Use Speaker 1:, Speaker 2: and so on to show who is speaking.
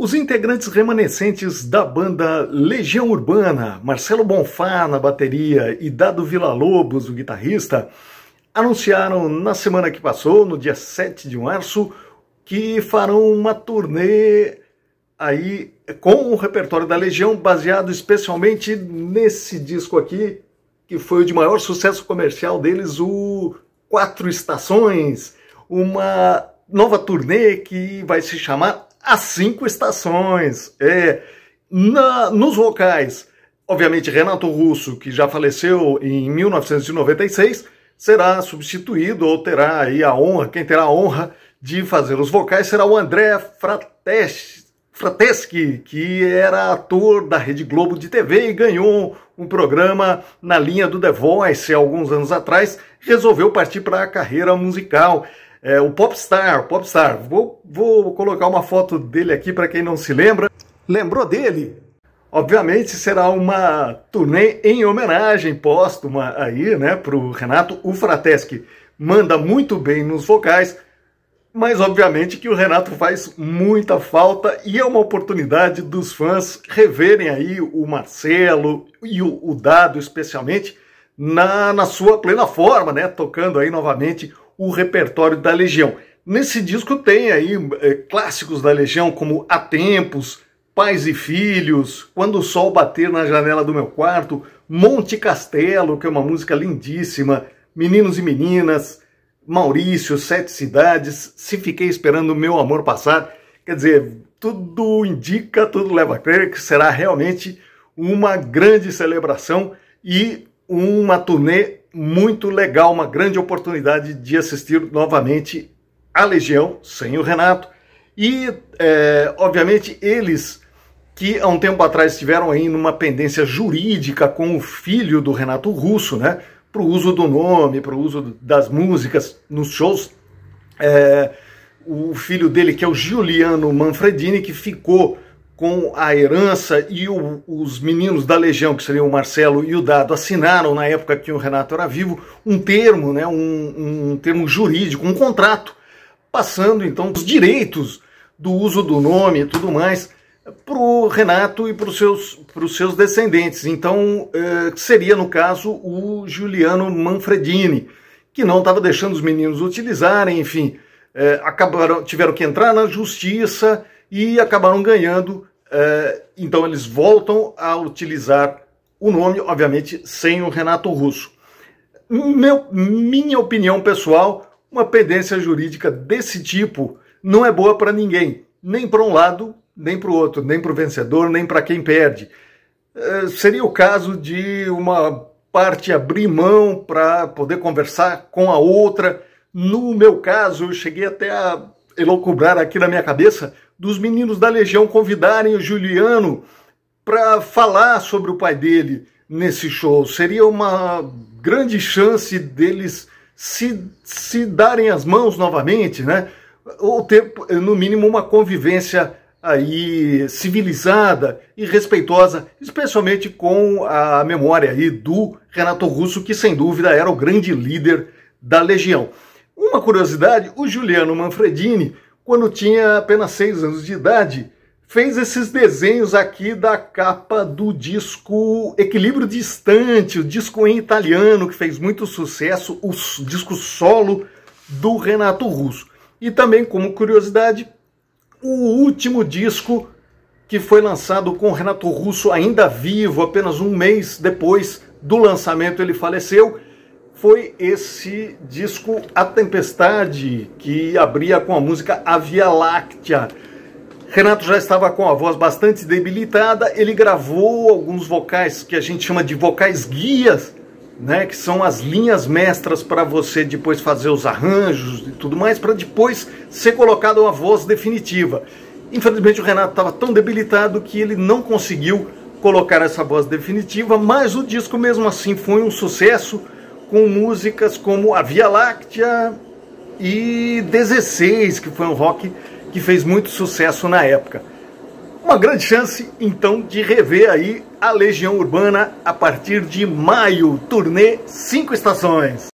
Speaker 1: Os integrantes remanescentes da banda Legião Urbana, Marcelo Bonfá na bateria e Dado Villa-Lobos, o guitarrista, anunciaram na semana que passou, no dia 7 de março, que farão uma turnê aí com o repertório da Legião, baseado especialmente nesse disco aqui, que foi o de maior sucesso comercial deles, o Quatro Estações, uma nova turnê que vai se chamar As Cinco Estações. Nos vocais, obviamente, Renato Russo, que já faleceu em 1996, será substituído ou terá aí a honra, quem terá a honra de fazer os vocais será o André Frateschi, que era ator da Rede Globo de TV e ganhou um programa na linha do The Voice há alguns anos atrás, resolveu partir para a carreira musical. O Popstar. Vou colocar uma foto dele aqui para quem não se lembra. Lembrou dele? Obviamente será uma turnê em homenagem póstuma aí, né, para o Renato. O Frateschi manda muito bem nos vocais, mas obviamente que o Renato faz muita falta e é uma oportunidade dos fãs reverem aí o Marcelo e o Dado especialmente na sua plena forma, né, tocando aí novamente o repertório da Legião. Nesse disco tem aí clássicos da Legião como Há Tempos, Pais e Filhos, Quando o Sol Bater na Janela do Meu Quarto, Monte Castelo, que é uma música lindíssima, Meninos e Meninas, Maurício, Sete Cidades, Se Fiquei Esperando o Meu Amor Passar. Quer dizer, tudo indica, tudo leva a crer que será realmente uma grande celebração e uma turnê muito legal, uma grande oportunidade de assistir novamente a Legião sem o Renato. E, obviamente, eles que há um tempo atrás estiveram aí numa pendência jurídica com o filho do Renato Russo, né, para o uso do nome, para o uso das músicas nos shows. O filho dele, que é o Giuliano Manfredini, que ficou com a herança, e os meninos da Legião, que seriam o Marcelo e o Dado, assinaram na época que o Renato era vivo um termo, né, um termo jurídico, um contrato, passando então os direitos do uso do nome e tudo mais para o Renato e para os seus descendentes. Então seria, no caso, o Giuliano Manfredini, que não estava deixando os meninos utilizarem, enfim, tiveram que entrar na justiça e acabaram ganhando. Então eles voltam a utilizar o nome, obviamente, sem o Renato Russo. Minha opinião pessoal, uma pendência jurídica desse tipo não é boa para ninguém, nem para um lado, nem para o outro, nem para o vencedor, nem para quem perde. Seria o caso de uma parte abrir mão para poder conversar com a outra. No meu caso, eu cheguei até a elocubrar aqui na minha cabeça dos meninos da Legião convidarem o Giuliano para falar sobre o pai dele nesse show. Seria uma grande chance deles se darem as mãos novamente, né? Ou ter, no mínimo, uma convivência aí civilizada e respeitosa, especialmente com a memória aí do Renato Russo, que sem dúvida era o grande líder da Legião. Uma curiosidade, o Giuliano Manfredini, quando tinha apenas 6 anos de idade, fez esses desenhos aqui da capa do disco Equilíbrio Distante, o disco em italiano, que fez muito sucesso, o disco solo do Renato Russo. E também, como curiosidade, o último disco que foi lançado com o Renato Russo ainda vivo, apenas um mês depois do lançamento ele faleceu, foi esse disco A Tempestade, que abria com a música A Via Láctea. Renato já estava com a voz bastante debilitada, ele gravou alguns vocais que a gente chama de vocais guias, né, que são as linhas mestras para você depois fazer os arranjos e tudo mais, para depois ser colocado uma voz definitiva. Infelizmente o Renato estava tão debilitado que ele não conseguiu colocar essa voz definitiva, mas o disco mesmo assim foi um sucesso, com músicas como A Via Láctea e 16, que foi um rock que fez muito sucesso na época. Uma grande chance, então, de rever aí a Legião Urbana a partir de maio, turnê 5 estações.